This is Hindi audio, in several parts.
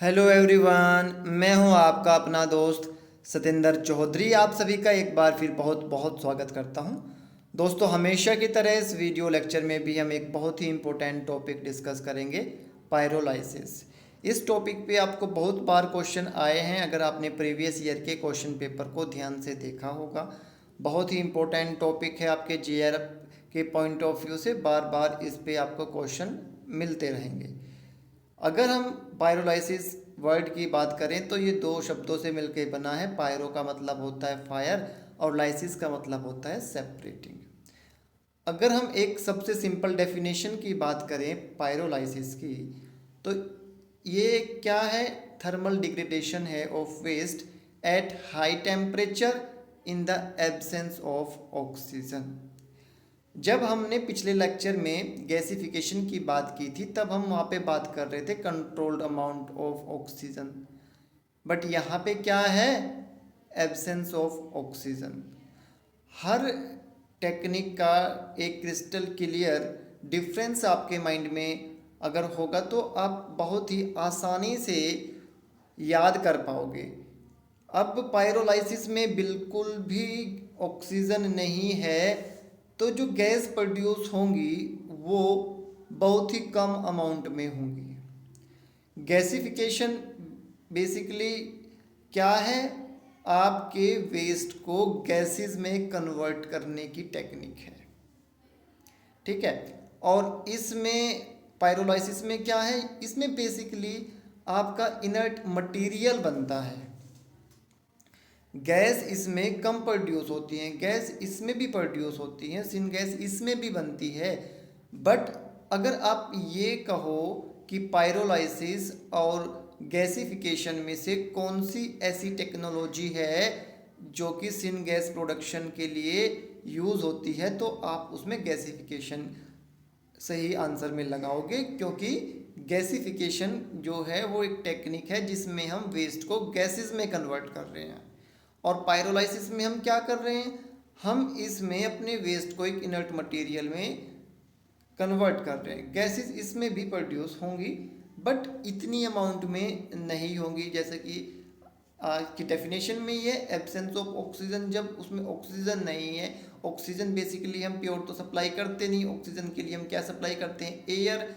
हेलो एवरीवन, मैं हूं आपका अपना दोस्त सतेंद्र चौधरी। आप सभी का एक बार फिर बहुत बहुत स्वागत करता हूं। दोस्तों, हमेशा की तरह इस वीडियो लेक्चर में भी हम एक बहुत ही इम्पोर्टेंट टॉपिक डिस्कस करेंगे, पायरोलाइसिस। इस टॉपिक पे आपको बहुत बार क्वेश्चन आए हैं। अगर आपने प्रीवियस ईयर के क्वेश्चन पेपर को ध्यान से देखा होगा, बहुत ही इम्पोर्टेंट टॉपिक है। आपके जीआरएफ के पॉइंट ऑफ व्यू से बार बार इस पे आपको क्वेश्चन मिलते रहेंगे। अगर हम पायरोलाइसिस वर्ड की बात करें तो ये दो शब्दों से मिलकर बना है। पायरो का मतलब होता है फायर और लाइसिस का मतलब होता है सेपरेटिंग। अगर हम एक सबसे सिंपल डेफिनेशन की बात करें पायरोलाइसिस की, तो ये क्या है? थर्मल डिग्रेडेशन है of waste at high temperature in the absence of oxygen. जब हमने पिछले लेक्चर में गैसिफिकेशन की बात की थी, तब हम वहाँ पे बात कर रहे थे controlled amount of oxygen. But यहाँ पे क्या है? Absence of oxygen. Her technique का एक क्रिस्टल क्लियर डिफरेंस आपके माइंड में अगर होगा तो आप बहुत ही आसानी से याद कर पाओगे। अब पायरोलाइसिस में बिल्कुल भी ऑक्सीजन नहीं है, तो जो गैस प्रोड्यूस होंगी वो बहुत ही कम अमाउंट में होंगी। गैसिफिकेशन बेसिकली क्या है? आपके वेस्ट को गैसेस में कन्वर्ट करने की टेक्निक है। ठीक है। और इसमें पायरोलाइसिस में क्या है? इसमें बेसिकली आपका इनर्ट मटेरियल बनता है। गैस इसमें कम प्रोड्यूस होती हैं, गैस इसमें भी प्रोड्यूस होती हैं, सिन गैस इसमें भी बनती है। बट अगर आप ये कहो कि पायरोलाइसिस और गैसिफिकेशन में से कौन सी ऐसी टेक्नोलॉजी है जो कि सिन गैस प्रोडक्शन के लिए यूज़ होती है, तो आप उसमें गैसिफिकेशन सही आंसर में लगाओगे, क्योंकि गैसिफिकेशन जो है वो एक टेक्निक है जिसमें हम वेस्ट को गैसेस में कन्वर्ट कर रहे हैं। और पायरोलाइसिस में हम क्या कर रहे हैं? हम इसमें अपने वेस्ट को एक इनर्ट मटेरियल में कन्वर्ट कर रहे हैं। गैसेस इसमें भी प्रोड्यूस होंगी, बट इतनी अमाउंट में नहीं होंगी। जैसे कि आज की डेफिनेशन में ये एब्सेंस ऑफ ऑक्सीजन, जब उसमें ऑक्सीजन नहीं है। ऑक्सीजन बेसिकली हम प्योर तो सप्लाई करते नहीं, ऑक्सीजन के लिए हम क्या सप्लाई करते हैं? एयर।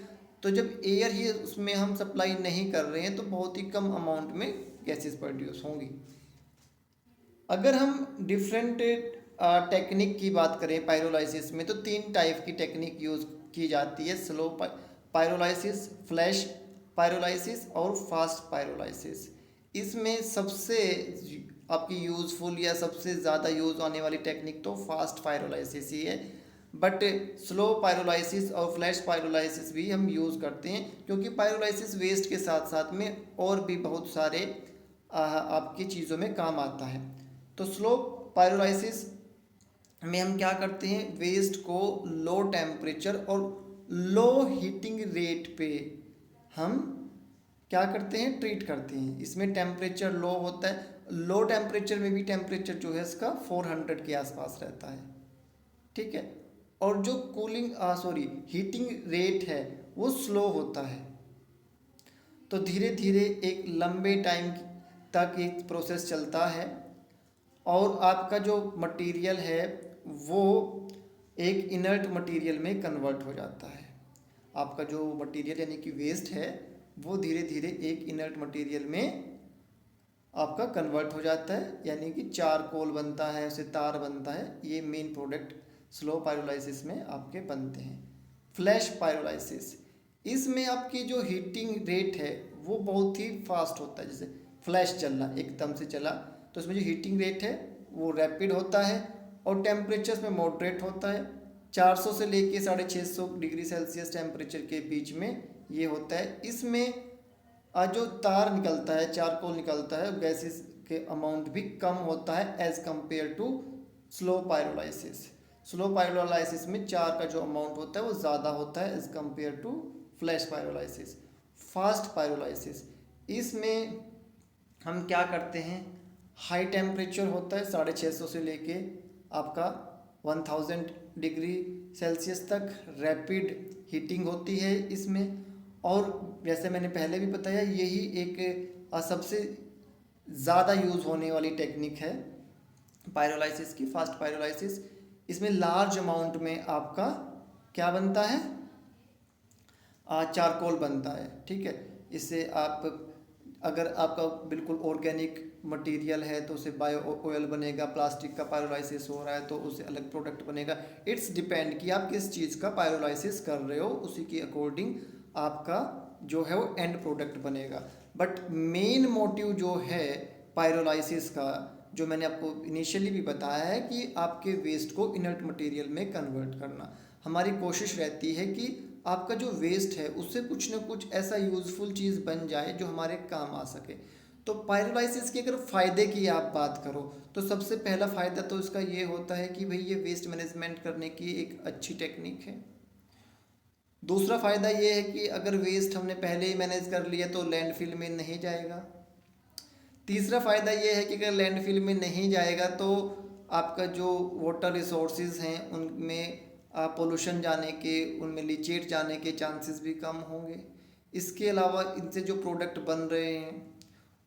तो जब एयर ही उसमें हम सप्लाई नहीं कर रहे हैं तो बहुत ही कम अमाउंट में गैसेस प्रोड्यूस होंगी। अगर हम डिफरेंट टेक्निक की बात करें पायरोलाइसिस में, तो तीन टाइप की टेक्निक यूज़ की जाती है: स्लो पायरोलाइसिस, फ्लैश पायरोलाइसिस और फास्ट पायरोलाइसिस। इसमें सबसे आपकी यूज़फुल या सबसे ज़्यादा यूज़ आने वाली टेक्निक तो फास्ट पायरोलाइसिस ही है। बट स्लो पायरोलाइसिस और फ्लैश पायरोलाइसिस भी हम यूज़ करते हैं, क्योंकि पायरोलाइसिस वेस्ट के साथ साथ में और भी बहुत सारे आपकी चीज़ों में काम आता है। तो स्लो पायरोलाइसिस में हम क्या करते हैं? वेस्ट को लो टेम्परेचर और लो हीटिंग रेट पे हम क्या करते हैं? ट्रीट करते हैं। इसमें टेम्परेचर लो होता है। लो टेम्परेचर में भी टेम्परेचर जो है इसका 400 के आसपास रहता है। ठीक है। और जो कूलिंग हीटिंग रेट है वो स्लो होता है। तो धीरे धीरे एक लंबे टाइम तक एक प्रोसेस चलता है और आपका जो मटेरियल है वो एक इनर्ट मटेरियल में कन्वर्ट हो जाता है। आपका जो मटेरियल यानी कि वेस्ट है वो धीरे धीरे एक इनर्ट मटेरियल में आपका कन्वर्ट हो जाता है, यानी कि चारकोल बनता है, उससे तार बनता है। ये मेन प्रोडक्ट स्लो पायरोलाइसिस में आपके बनते हैं। फ्लैश पायरोलाइसिस, इसमें आपकी जो हीटिंग रेट है वो बहुत ही फास्ट होता है। जैसे फ्लैश चलना, एकदम से चला, तो इसमें जो हीटिंग रेट है वो रैपिड होता है और टेम्परेचर में मॉडरेट होता है। 400 से लेके 650 डिग्री सेल्सियस टेम्परेचर के बीच में ये होता है। इसमें जो तार निकलता है, चारकोल निकलता है, गैसेस के अमाउंट भी कम होता है as compare to slow pyrolysis. Slow pyrolysis में चार का जो अमाउंट होता है वो ज़्यादा होता है as compare to flash pyrolysis. Fast pyrolysis, इसमें हम क्या करते हैं? हाई टेम्परेचर होता है, 650 से लेके आपका 1000 डिग्री सेल्सियस तक रैपिड हीटिंग होती है इसमें। और जैसे मैंने पहले भी बताया, यही एक सबसे ज़्यादा यूज़ होने वाली टेक्निक है पायरोलाइसिस की, फास्ट पायरोलाइसिस। इसमें लार्ज अमाउंट में आपका क्या बनता है, चारकोल बनता है, ठीक है। इससे आप, अगर आपका बिल्कुल ऑर्गेनिक मटेरियल है तो उससे बायो ऑयल बनेगा, प्लास्टिक का पायरोलाइसिस हो रहा है तो उससे अलग प्रोडक्ट बनेगा। इट्स डिपेंड कि आप किस चीज़ का पायरोलाइसिस कर रहे हो, उसी के अकॉर्डिंग आपका जो है वो एंड प्रोडक्ट बनेगा। बट मेन मोटिव जो है पायरोलाइसिस का, जो मैंने आपको इनिशियली भी बताया है, कि आपके वेस्ट को इनर्ट मटेरियल में कन्वर्ट करना। हमारी कोशिश रहती है कि आपका जो वेस्ट है उससे कुछ ना कुछ ऐसा यूज़फुल चीज़ बन जाए जो हमारे काम आ सके। तो पायरोलाइसिस के अगर फ़ायदे की आप बात करो तो सबसे पहला फ़ायदा तो इसका ये होता है कि भाई ये वेस्ट मैनेजमेंट करने की एक अच्छी टेक्निक है। दूसरा फ़ायदा ये है कि अगर वेस्ट हमने पहले ही मैनेज कर लिया तो लैंडफिल में नहीं जाएगा। तीसरा फ़ायदा ये है कि अगर लैंडफिल में नहीं जाएगा तो आपका जो वाटर रिसोर्सेज हैं उनमें पोल्यूशन जाने के, उनमें लीचेट जाने के चांसेस भी कम होंगे। इसके अलावा इनसे जो प्रोडक्ट बन रहे हैं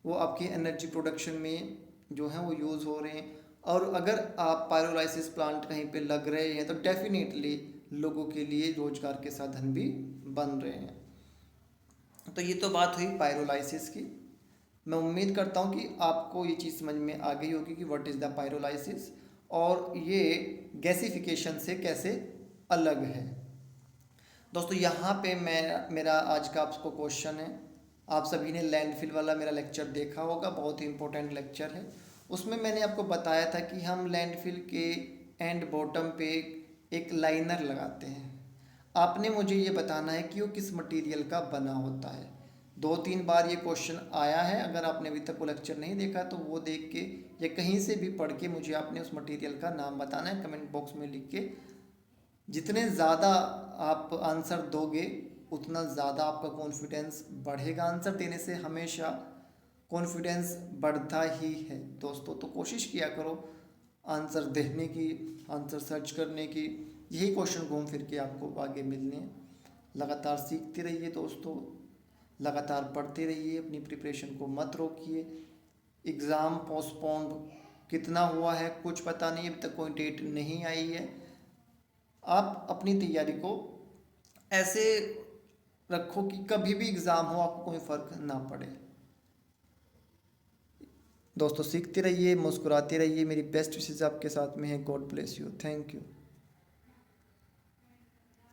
वो आपकी एनर्जी प्रोडक्शन में जो है वो यूज़ हो रहे हैं। और अगर आप पायरोलाइसिस प्लांट कहीं पे लग रहे हैं तो डेफिनेटली लोगों के लिए रोजगार के साधन भी बन रहे हैं। तो ये तो बात हुई पायरोलाइसिस की। मैं उम्मीद करता हूँ कि आपको ये चीज़ समझ में आ गई होगी कि व्हाट इज़ द पायरोलाइसिस और ये गैसिफिकेशन से कैसे अलग है। दोस्तों यहाँ पे मेरा आज का आपको क्वेश्चन है, आप सभी ने लैंडफिल वाला मेरा लेक्चर देखा होगा, बहुत ही इंपॉर्टेंट लेक्चर है। उसमें मैंने आपको बताया था कि हम लैंडफिल के एंड बॉटम पे एक लाइनर लगाते हैं। आपने मुझे ये बताना है कि वो किस मटेरियल का बना होता है। 2-3 बार ये क्वेश्चन आया है, अगर आपने अभी तक वो लेक्चर नहीं देखा तो वो देख के या कहीं से भी पढ़ के मुझे आपने उस मटेरियल का नाम बताना है, कमेंट बॉक्स में लिख के। जितने ज़्यादा आप आंसर दोगे उतना ज़्यादा आपका कॉन्फिडेंस बढ़ेगा। आंसर देने से हमेशा कॉन्फिडेंस बढ़ता ही है दोस्तों। तो कोशिश किया करो आंसर देने की, आंसर सर्च करने की। यही क्वेश्चन घूम फिर के आपको आगे मिलने हैं। लगातार सीखते रहिए दोस्तों, लगातार पढ़ते रहिए, अपनी प्रिपरेशन को मत रोकिए। एग्ज़ाम पोस्टपोन्ड कितना हुआ है कुछ पता नहीं, अभी तक कोई डेट नहीं आई है। आप अपनी तैयारी को ऐसे रखो कि कभी भी एग्ज़ाम हो आपको कोई फ़र्क ना पड़े। दोस्तों सीखते रहिए, मुस्कुराते रहिए। मेरी बेस्ट विशेज़ आपके साथ में है। God bless you, thank you.